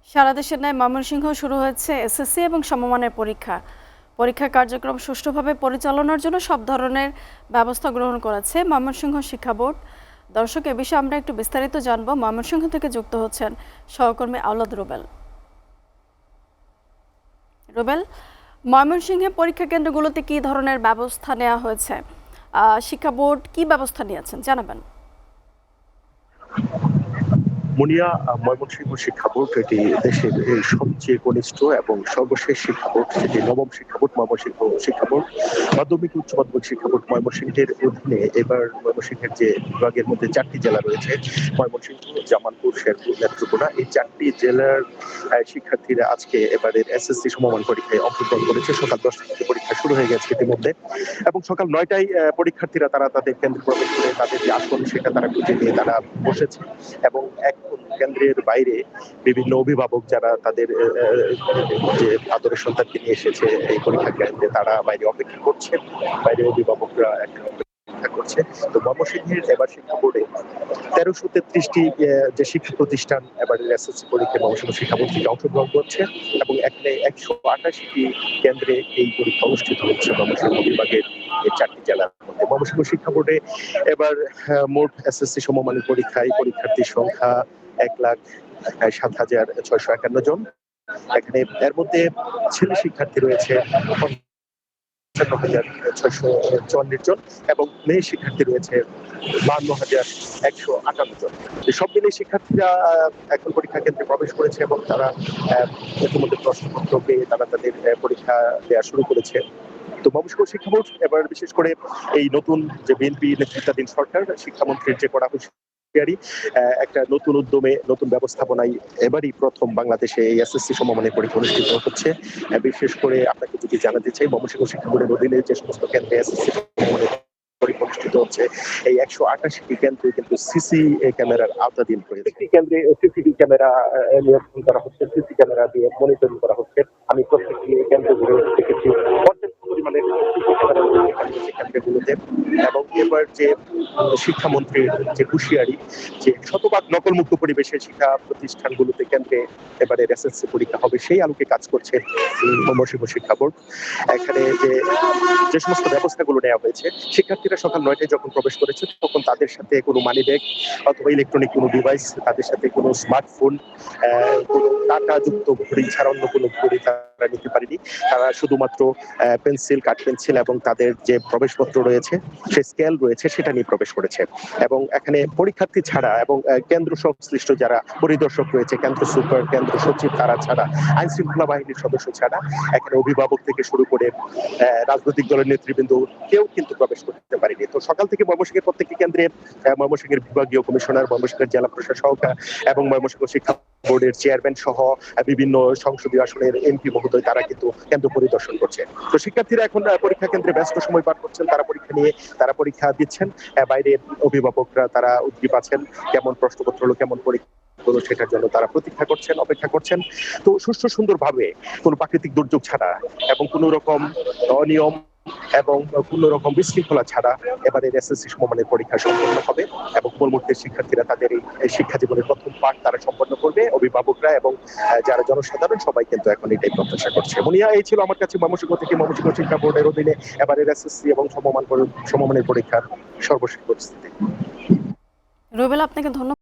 সারা দেশের ন্যায় ময়মনসিংহ শুরু হয়েছে এসএসসি এবং সমমানের পরীক্ষা। পরীক্ষা কার্যক্রম সুষ্ঠুভাবে পরিচালনার জন্য সব ধরনের ব্যবস্থা গ্রহণ করেছে ময়মনসিংহ শিক্ষা বোর্ড। দর্শক, এ বিষয়ে আমরা একটু বিস্তারিত জানবো। ময়মনসিংহ থেকে যুক্ত হচ্ছেন সহকর্মী আওলাদ রুবেল। রুবেল, ময়মনসিংহে পরীক্ষা কেন্দ্রগুলোতে কি ধরনের ব্যবস্থা নেওয়া হয়েছে? শিক্ষা বোর্ড কি ব্যবস্থা নিয়েছেন জানাবেন। মুনিয়া, ময়মনসিংহ শিক্ষা বোর্ড এটি দেশের সবচেয়ে কনিষ্ঠ এবং সর্বশেষ শিক্ষা বোর্ড। সেটি নবম শিক্ষা বোর্ড ময়মনসিংহ শিক্ষা বোর্ড। মাধ্যমিক উচ্চ মাধ্যমিক শিক্ষা বোর্ড ময়মনসিংহের অধীনে এবার ময়মনসিংহের যে বিভাগের মধ্যে 4টি জেলা রয়েছে, ময়মনসিংহ, জামালপুর, শেরপুর, নেত্রকোনা, এই 4টি জেলার শিক্ষার্থীরা আজকে এবারের এসএসসি সমমান পরীক্ষায় অংশগ্রহণ করেছে। সকাল 10টা থেকে পরীক্ষা শুরু হয়ে গেছে ইতিমধ্যে, এবং সকাল 9টায় পরীক্ষার্থীরা তারা তাদের কেন্দ্রে প্রবেশ করে তাদের যে আসন সেটা তারা খুঁজে নিয়ে তারা বসেছে। এবং এখন কেন্দ্রের বাইরে বিভিন্ন অভিভাবক যারা তাদের যে আদরের সন্তানকে নিয়ে এসেছে এই পরীক্ষা কেন্দ্রে, তারা বাইরে অপেক্ষা করছে। বাইরে অভিভাবকরা অপেক্ষা করছে। তো ময়মনসিংহের এবার শিক্ষা বোর্ডে 1333টি যে শিক্ষা প্রতিষ্ঠান এবারের এসএসসি পরীক্ষায় ময়মনসিংহ শিক্ষা বোর্ড থেকে অংশগ্রহণ করছে, এবং এখানে 188টি কেন্দ্রে এই পরীক্ষা অনুষ্ঠিত হচ্ছে ময়মনসিংহ বিভাগের এই 4টি জেলার মধ্যে। ময়মনসিংহ শিক্ষা বোর্ডে এবার মোট এসএসসি সমমানের পরীক্ষায় পরীক্ষার্থীর সংখ্যা 1,07,651 জন। এখানে এর মধ্যে ছেলে শিক্ষার্থী রয়েছে 55,654 জন, এবং মেয়ে শিক্ষার্থী রয়েছে 52,158 জন। সব মিলিয়ে শিক্ষার্থীরা এখন পরীক্ষা কেন্দ্রে প্রবেশ করেছে, এবং তারা ইতিমধ্যে প্রশ্নপত্র পেয়ে তারা তাদের পরীক্ষা দেওয়া শুরু করেছে। তো ময়মনসিংহ শিক্ষা বোর্ড এবার বিশেষ করে এই নতুন যে বিএনপি নেতৃত্বাধীন সরকার, শিক্ষামন্ত্রীর যে করা হুঁশিয়ারি, একটা নতুন উদ্যমে নতুন ব্যবস্থাপনায় এবারই প্রথম বাংলাদেশে এই এসএসসি সমমানের পরীক্ষা অনুষ্ঠিত হচ্ছে। বিশেষ করে আপনাকে যদি জানাতে চাই, ময়মনসিংহ শিক্ষা বোর্ডের অধীনে যে সমস্ত কেন্দ্রে এসএসসি সমমানের পরীক্ষা অনুষ্ঠিত হচ্ছে, এই 188টি কেন্দ্রে কিন্তু সিসি ক্যামেরার আওতাধীন রয়েছে। একটি কেন্দ্রে সিসিটিভি ক্যামেরা নিয়ন্ত্রণ করা হচ্ছে, সিসি ক্যামেরা দিয়ে মনিটরিং করা হচ্ছে। আমি প্রত্যেকটি কেন্দ্র ঘুরে দেখেছি পর্যাপ্ত পরিমাণে সিসি ক্যামেরা রয়েছে কেন্দ্রগুলোতে। এবং এবার যে শিক্ষামন্ত্রীর যে হুঁশিয়ারি, যে শতভাগ নকলমুক্ত পরিবেশে শিক্ষা প্রতিষ্ঠানগুলোতে কেন্দ্রে এবারে এসএসসি পরীক্ষা হবে, সেই আলোকে কাজ করছে ময়মনসিংহ শিক্ষা বোর্ড। এখানে যে সমস্ত ব্যবস্থাগুলো নেওয়া হয়েছে, শিক্ষার্থীরা সকাল 9টায় যখন প্রবেশ করেছে তখন তাদের সাথে কোনো মানি ব্যাগ অথবা ইলেকট্রনিক কোনো ডিভাইস, তাদের সাথে কোনো স্মার্টফোন, কোনো টাকাযুক্ত ঘড়ি ছাড়া অন্য কোনো ঘড়ি তারা নিতে পারেনি। তারা শুধুমাত্র পেন্সিল, কাঠ পেন্সিল এবং তাদের যে প্রবেশপত্র রয়েছে, সে স্কেল রয়েছে, সেটা নিয়ে প্রবেশ করেছে। এবং এখানে পরীক্ষার্থী ছাড়া এবং কেন্দ্র সংশ্লিষ্ট যারা পরিদর্শক রয়েছে, কেন্দ্র সুপার, কেন্দ্র সচিব, তারা ছাড়া, আইন শৃঙ্খলা বাহিনীর সদস্য ছাড়া, এখানে অভিভাবক থেকে শুরু করে রাজনৈতিক দলের নেতৃবৃন্দ কেউ কিন্তু প্রবেশ করতে পারেনি। তো সকাল থেকে ময়মনসিংহের প্রত্যেকটি কেন্দ্রে ময়মনসিংহের বিভাগীয় কমিশনার, ময়মনসিংহের জেলা প্রশাসক এবং ময়মনসিংহ শিক্ষা বোর্ডের চেয়ারম্যান সহ বিভিন্ন সংসদীয় আসনের এমপি মহোদয়, তারা কিন্তু কেন্দ্র পরিদর্শন করছে। তো শিক্ষার্থীরা এখন পরীক্ষা কেন্দ্রে ব্যস্ত সময় পার করছেন, তারা পরীক্ষা নিয়ে তারা পরীক্ষা দিচ্ছেন। বাইরে অভিভাবকরা তারা উদ্গ্রীব আছেন, কেমন প্রশ্নপত্র হলো, কেমন পরীক্ষা হলো, সেটার জন্য তারা প্রতীক্ষা করছেন, অপেক্ষা করছেন। তো সুষ্ঠু সুন্দরভাবে, কোনো প্রাকৃতিক দুর্যোগ ছাড়া এবং কোনো রকম অনিয়ম এবং কোনো রকম বিশৃঙ্খলা ছাড়া এবারের এসএসসি সমমানের পরীক্ষা সম্পন্ন হবে, এবং পরবর্তী শিক্ষার্থীরা তাদের এই শিক্ষা জীবনের প্রথম পাঠ তারা সম্পন্ন করবে। অভিভাবকরা এবং যারা জনসাধারণ সবাই কিন্তু এখন এটাই প্রত্যাশা করছে। মুনিয়া, এই ছিল আমার কাছে ময়মনসিংহ থেকে ময়মনসিংহ শিক্ষা বোর্ডের অধীনে এবারের এসএসসি এবং সমমানের পরীক্ষার সর্বশেষ পরিস্থিতি। রুবেল, আপনাকে ধন্যবাদ।